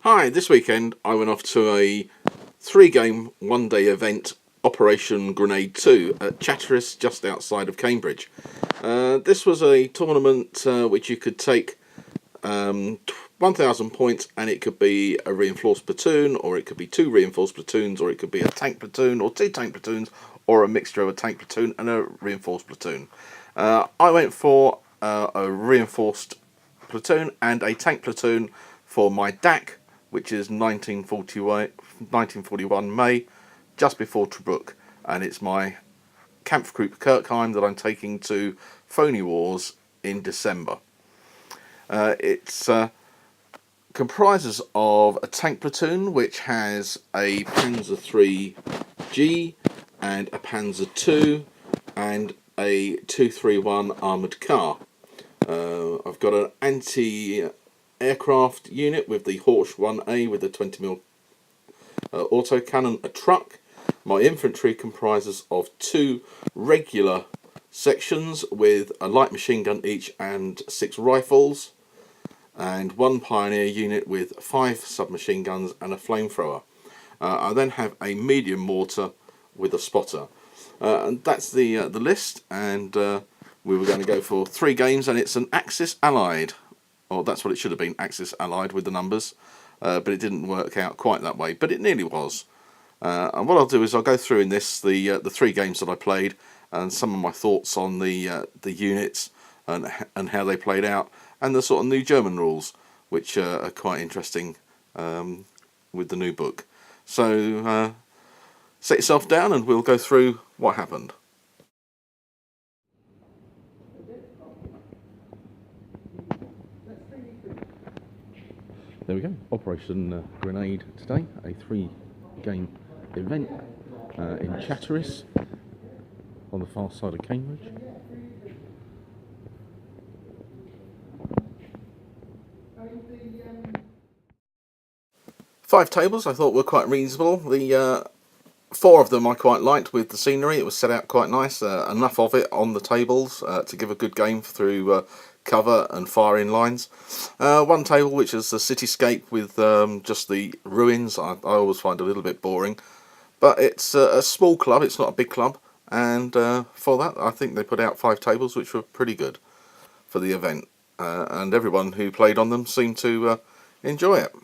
Hi, this weekend I went off to a 3-game one-day event, Operation Grenade 2 at Chatteris just outside of Cambridge. This was a tournament which you could take 1,000 points, and it could be a reinforced platoon, or it could be 2 reinforced platoons, or it could be a tank platoon, or 2 tank platoons, or a mixture of a tank platoon and a reinforced platoon. I went for a reinforced platoon and a tank platoon for my DAK, which is 1941 May, just before Tobruk, and it's my Kampfgruppe Kirkheim that I'm taking to Phony Wars in December. It comprises of a tank platoon which has a Panzer III-G and a Panzer II and a 231 armoured car. I've got an anti-aircraft unit with the Horsch 1A with a 20mm autocannon, a truck. My infantry comprises of 2 regular sections with a light machine gun each and 6 rifles, and 1 pioneer unit with 5 submachine guns and a flamethrower. I then have a medium mortar with a spotter. And that's the list, and we were going to go for 3 games, and it's an Axis Allied, or that's what it should have been, Axis Allied with the numbers, but it didn't work out quite that way, but it nearly was. And what I'll do is I'll go through in this the 3 games that I played, and some of my thoughts on the units and how they played out, and the sort of new German rules, which are quite interesting with the new book. So set yourself down and we'll go through what happened. There we go, Operation Grenade today, a 3-game event in Chatteris on the far side of Cambridge. Five tables I thought were quite reasonable. The 4 of them I quite liked with the scenery. It was set out quite nice, enough of it on the tables to give a good game through cover and firing lines. 1 table which is a cityscape with just the ruins, I always find a little bit boring, but it's a small club, it's not a big club, and for that I think they put out 5 tables which were pretty good for the event, and everyone who played on them seemed to enjoy it.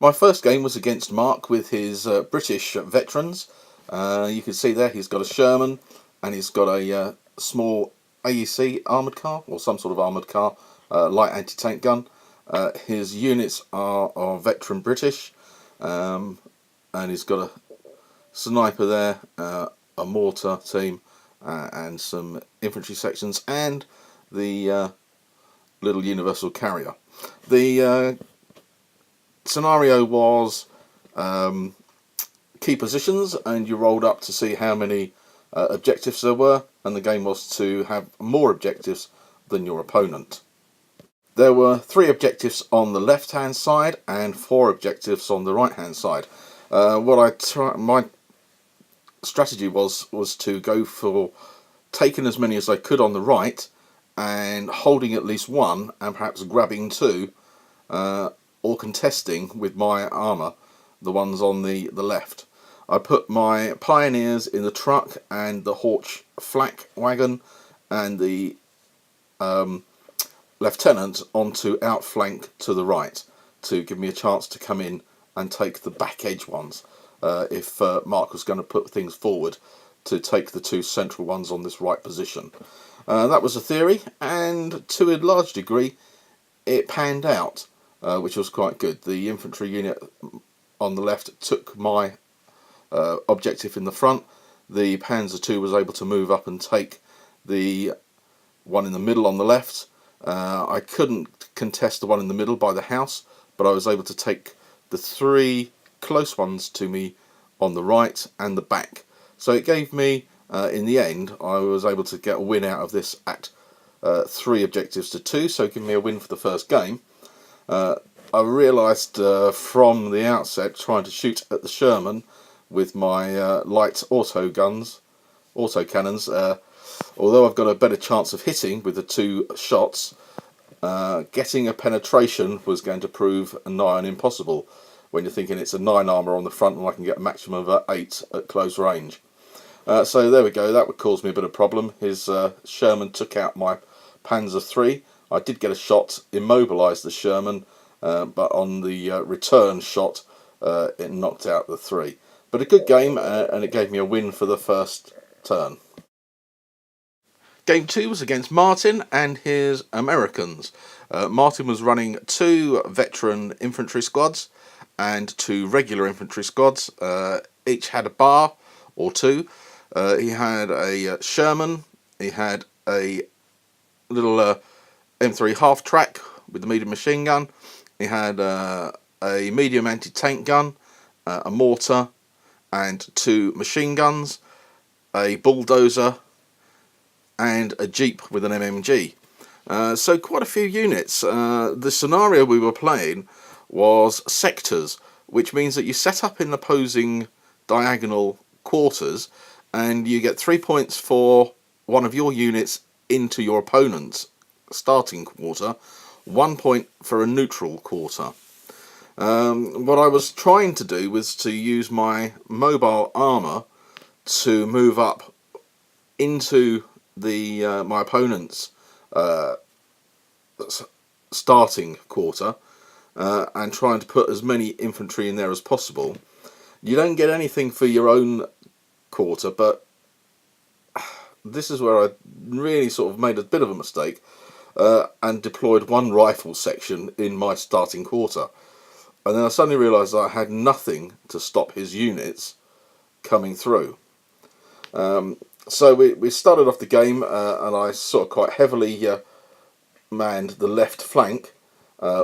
My first game was against Mark with his British veterans. You can see there he's got a Sherman and he's got a small AEC armoured car, or some sort of armoured car, light anti-tank gun. His units are veteran British, and he's got a sniper there, a mortar team, and some infantry sections, and the little universal carrier. The scenario was key positions, and you rolled up to see how many objectives there were, and the game was to have more objectives than your opponent. There were 3 objectives on the left hand side and 4 objectives on the right hand side. My strategy was to go for taking as many as I could on the right and holding at least 1 and perhaps grabbing 2, or contesting with my armour the ones on the left. I put my pioneers in the truck and the Horsch flak wagon, and the lieutenant onto outflank to the right to give me a chance to come in and take the back edge ones if Mark was going to put things forward to take the 2 central ones on this right position. That was a theory, and to a large degree it panned out, which was quite good. The infantry unit on the left took my objective in the front. The Panzer II was able to move up and take the one in the middle on the left. I couldn't contest the one in the middle by the house, but I was able to take the 3 close ones to me on the right and the back. So it gave me, in the end, I was able to get a win out of this at 3 objectives to 2, so it gave me a win for the first game. I realised from the outset, trying to shoot at the Sherman with my light autocannons, although I've got a better chance of hitting with the 2 shots, getting a penetration was going to prove nigh on impossible when you're thinking it's a 9 armour on the front and I can get a maximum of 8 at close range. So there we go, that would cause me a bit of problem. His Sherman took out my Panzer III. I did get a shot, immobilised the Sherman, but on the return shot it knocked out the 3. But a good game, and it gave me a win for the first turn. Game 2 was against Martin and his Americans. Martin was running 2 veteran infantry squads and 2 regular infantry squads. Each had a bar or 2. He had a Sherman, he had a little M3 half-track with the medium machine gun, he had a medium anti-tank gun, a mortar and 2 machine guns, a bulldozer and a jeep with an MMG. So quite a few units. The scenario we were playing was sectors, which means that you set up in opposing diagonal quarters and you get 3 points for one of your units into your opponent's starting quarter, 1 point for a neutral quarter. What I was trying to do was to use my mobile armour to move up into the my opponent's starting quarter and trying to put as many infantry in there as possible. You don't get anything for your own quarter, but this is where I really sort of made a bit of a mistake and deployed 1 rifle section in my starting quarter. And then I suddenly realised I had nothing to stop his units coming through. So we started off the game and I sort of quite heavily manned the left flank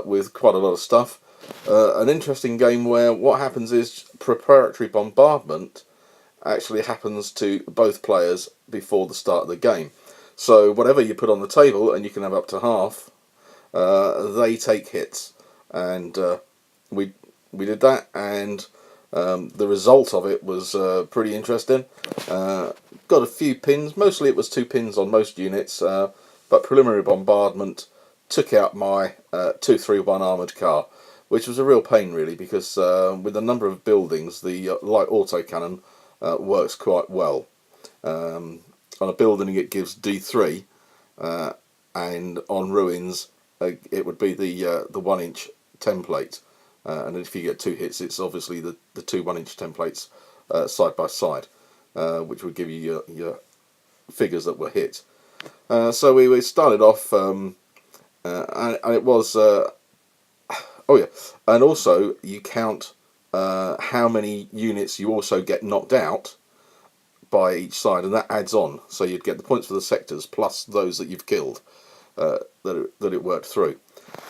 with quite a lot of stuff. An interesting game where what happens is preparatory bombardment actually happens to both players before the start of the game. So whatever you put on the table, and you can have up to half, they take hits. And we did that, and the result of it was pretty interesting. Got a few pins, mostly it was 2 pins on most units, but preliminary bombardment took out my 231 armoured car, which was a real pain really, because with the number of buildings the light autocannon works quite well. On a building it gives D3, and on ruins it would be the 1-inch template, and if you get 2 hits it's obviously the 2 1-inch templates side by side, which would give you your figures that were hit. So we started off and it was oh yeah, and also you count how many units you also get knocked out by each side, and that adds on, so you'd get the points for the sectors plus those that you've killed that it worked through.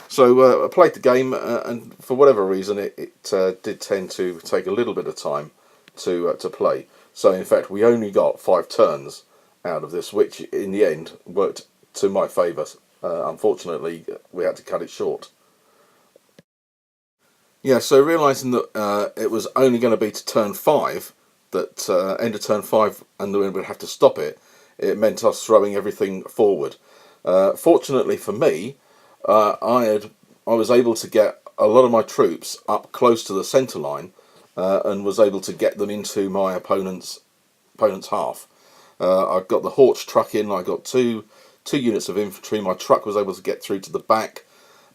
So I played the game, and for whatever reason it did tend to take a little bit of time to play. So in fact we only got 5 turns out of this, which in the end worked to my favour. Unfortunately we had to cut it short. Yeah, so realising that it was only going to be to turn 5, that end of turn 5 and then we'd have to stop it, it meant us throwing everything forward. Fortunately for me, I was able to get a lot of my troops up close to the centre line and was able to get them into my opponent's half. I got the Horch truck in, I got two units of infantry, my truck was able to get through to the back.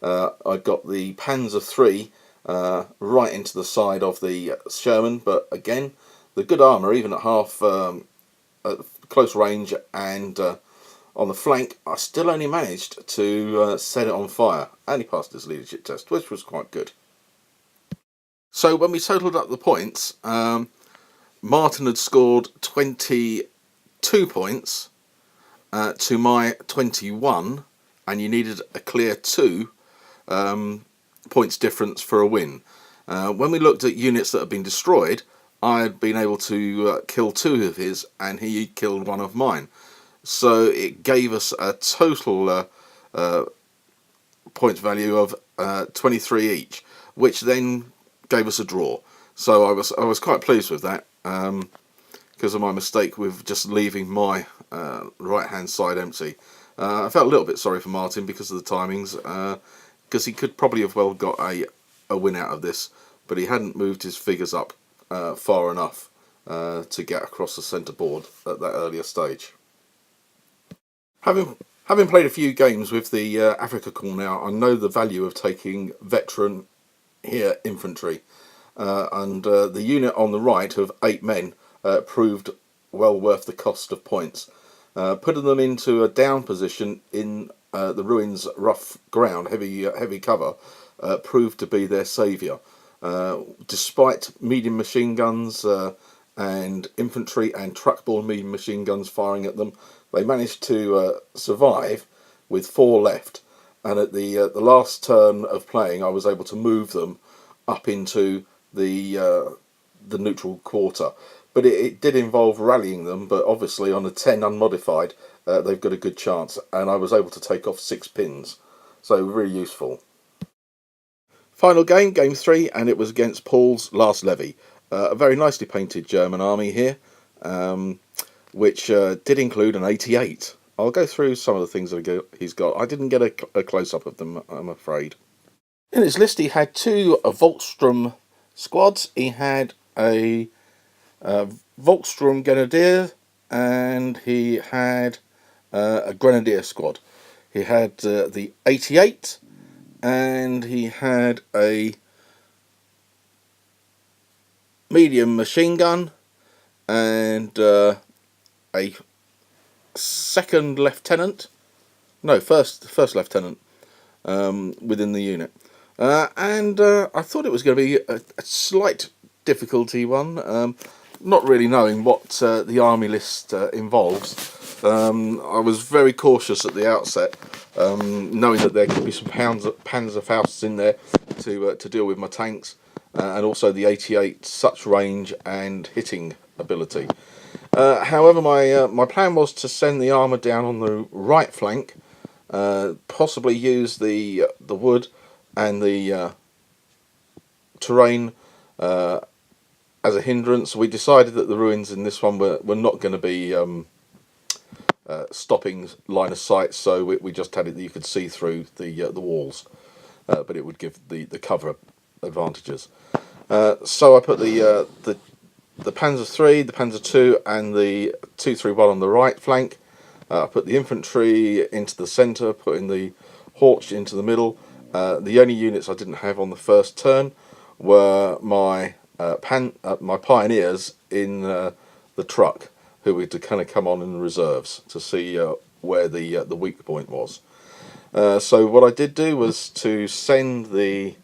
I got the Panzer III right into the side of the Sherman, but again, the good armour, even at half at close range and on the flank, I still only managed to set it on fire, and he passed his leadership test, which was quite good. So when we totalled up the points, Martin had scored 22 points to my 21, and you needed a clear 2 points difference for a win. When we looked at units that had been destroyed, I had been able to kill 2 of his, and he killed 1 of mine. So it gave us a total points value of 23 each, which then gave us a draw. So I was quite pleased with that, because of my mistake with just leaving my right hand side empty. I felt a little bit sorry for Martin because of the timings, because he could probably have well got a win out of this, but he hadn't moved his figures up far enough to get across the centre board at that earlier stage. Having played a few games with the Africa Corps now, I know the value of taking veteran here infantry, and the unit on the right of 8 men proved well worth the cost of points. Putting them into a down position in the ruins' rough ground, heavy cover, proved to be their saviour. Despite medium machine guns and infantry and truck-borne medium machine guns firing at them, they managed to survive with 4 left. And at the last turn of playing, I was able to move them up into the neutral quarter. But it did involve rallying them, but obviously on a 10 unmodified, they've got a good chance, and I was able to take off 6 pins, so really useful. Final game, game 3, and it was against Paul's last levy. A very nicely painted German army here, which did include an 88. I'll go through some of the things that he's got. I didn't get a close-up of them, I'm afraid. In his list he had 2 Volkssturm squads. He had a Volkssturm Grenadier, and he had a Grenadier squad. He had the 88, and he had a medium machine gun, and a second lieutenant, no, first lieutenant within the unit. And I thought it was going to be a slight difficulty one, not really knowing what the army list involves. I was very cautious at the outset, knowing that there could be some Panzerfausts in there to deal with my tanks, and also the 88 such range and hitting ability. However, my plan was to send the armour down on the right flank, possibly use the wood and the terrain as a hindrance. We decided that the ruins in this one were not going to be stopping line of sight, so we just had it that you could see through the walls, but it would give the cover advantages. So I put the Panzer III, the Panzer II, and the 231 on the right flank. I put the infantry into the centre, putting the Horch into the middle. The only units I didn't have on the first turn were my pioneers in the truck, who were to kind of come on in the reserves to see where the weak point was. So what I did do was to send the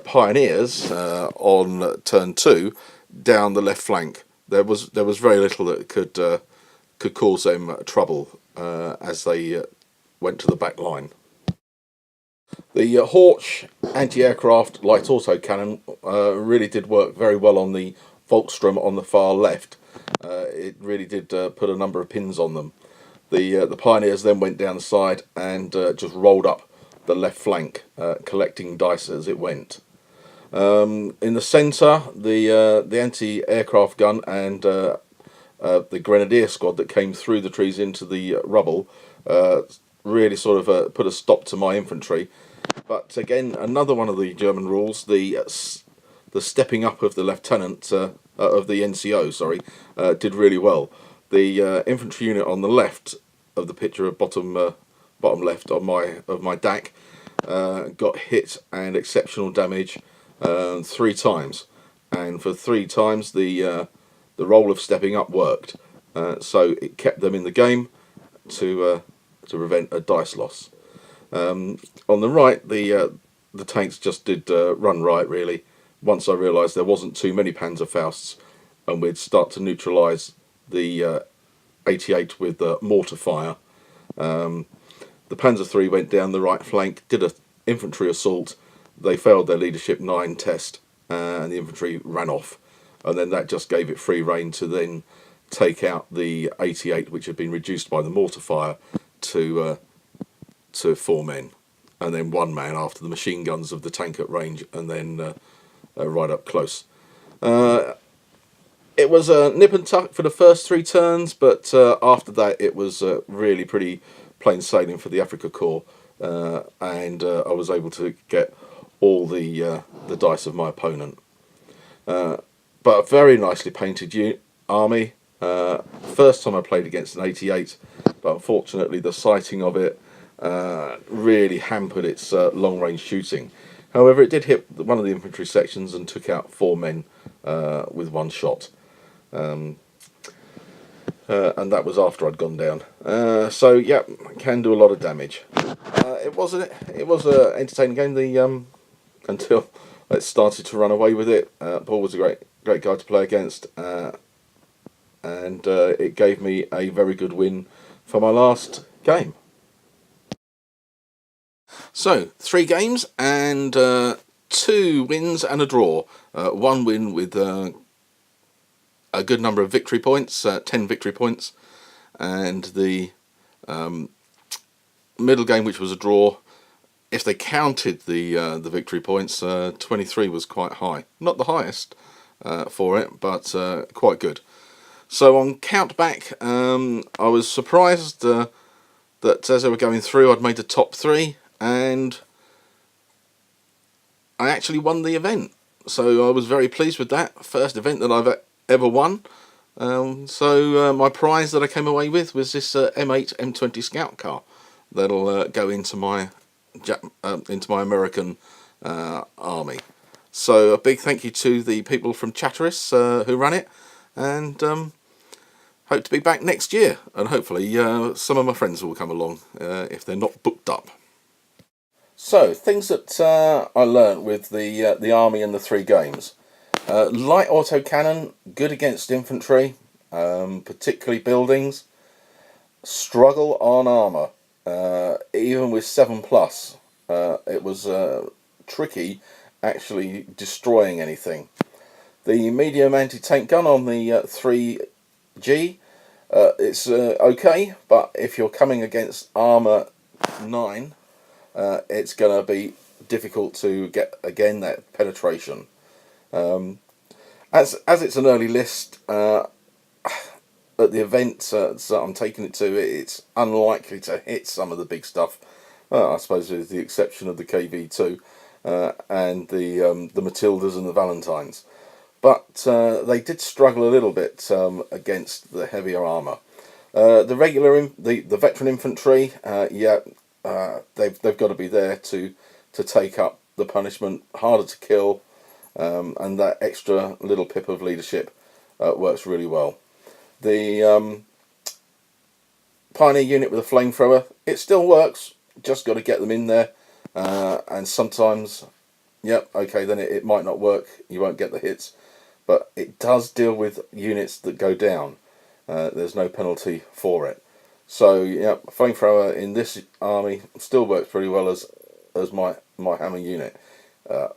pioneers on turn 2 down the left flank. There was very little that could cause them trouble as they went to the back line. The Horch anti-aircraft light autocannon really did work very well on the Volkssturm on the far left. It really did put a number of pins on them. The pioneers then went down the side and just rolled up the left flank, collecting dice as it went. In the centre, the anti-aircraft gun and the grenadier squad that came through the trees into the rubble really sort of put a stop to my infantry. But again, another one of the German rules, the stepping up of the lieutenant of the NCO, did really well. The infantry unit on the left of the picture of bottom left of my DAK got hit and exceptional damage 3 times, and for 3 times the role of stepping up worked. So it kept them in the game to prevent a dice loss. On the right, the tanks just did run right, really. Once I realised there wasn't too many Panzerfausts, and we'd start to neutralise the 88 with mortar fire. The Panzer III went down the right flank, did an infantry assault. They failed their leadership 9 test, and the infantry ran off. And then that just gave it free rein to then take out the 88, which had been reduced by the mortar fire to 4 men, and then 1 man after the machine guns of the tank at range, and then right up close. It was a nip and tuck for the first 3 turns, but after that it was really pretty plain sailing for the Africa Corps, and I was able to get all the dice of my opponent. But a very nicely painted army. First time I played against an 88, but unfortunately the sighting of it really hampered its long-range shooting. However, it did hit one of the infantry sections and took out 4 men with 1 shot. And that was after I'd gone down. So yeah, can do a lot of damage. It was an entertaining game. Until it started to run away with it. Paul was a great guy to play against, and it gave me a very good win for my last game. So 3 games and 2 wins and a draw. 1 win with a good number of victory points, 10 victory points, and the middle game, which was a draw. If they counted the victory points, 23 was quite high. Not the highest for it, but quite good. So on count back, I was surprised that as they were going through, I'd made the top 3, and I actually won the event. So I was very pleased with that. First event that I've ever won. So my prize that I came away with was this M8 M20 Scout car. That'll go into my American army. So a big thank you to the people from Chatteris who ran it, and hope to be back next year, and hopefully some of my friends will come along if they're not booked up. So things that I learnt with the army and the 3 games. Light autocannon, good against infantry, particularly buildings. Struggle on armour. Even with 7+, it was tricky actually destroying anything. The medium anti-tank gun on the 3G, it's okay, but if you're coming against armour 9, it's going to be difficult to get, again, that penetration. As it's an early list, at the event that I'm taking it to, it's unlikely to hit some of the big stuff. I suppose with the exception of the KV2 and the Matildas and the Valentines. But they did struggle a little bit against the heavier armour. The regular, the veteran infantry, they've got to be there to take up the punishment, harder to kill, and that extra little pip of leadership works really well. The Pioneer unit with a flamethrower, it still works, just got to get them in there, and sometimes, yep, okay, then it might not work, you won't get the hits, but it does deal with units that go down. There's no penalty for it. So, yeah, flamethrower in this army still works pretty well as my hammer unit,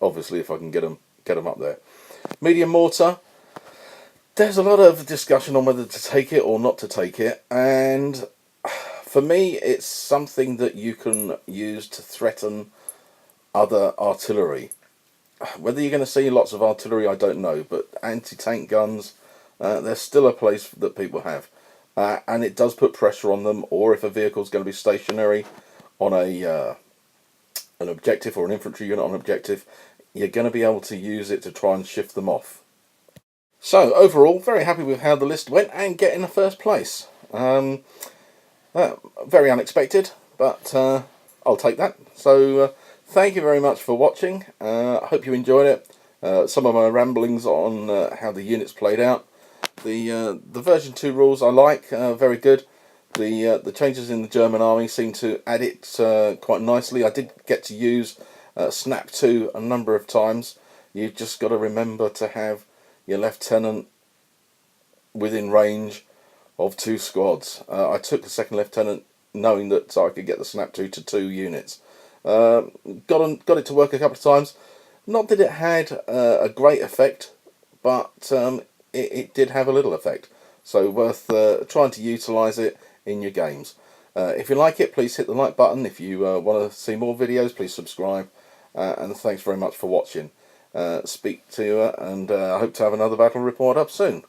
obviously if I can get them up there. Medium mortar, there's a lot of discussion on whether to take it or not to take it, and for me it's something that you can use to threaten other artillery. Whether you're going to see lots of artillery, I don't know, but anti-tank guns, there's still a place that people have, and it does put pressure on them. Or if a vehicle's going to be stationary on an objective, or an infantry unit on an objective, you're going to be able to use it to try and shift them off. So overall, very happy with how the list went and getting the first place. Very unexpected, but I'll take that. So thank you very much for watching. I hope you enjoyed it. Some of my ramblings on how the units played out. The version 2 rules I like, very good. The changes in the German army seem to add it quite nicely. I did get to use Snap 2 a number of times. You've just got to remember to have your lieutenant within range of 2 squads. I took the second lieutenant knowing that I could get the Snap 2 to 2 units. Got it to work a couple of times. Not that it had a great effect, but it did have a little effect. So worth trying to utilise it in your games. If you like it, please hit the like button. If you want to see more videos, please subscribe. And thanks very much for watching. Speak to you, and I hope to have another battle report up soon.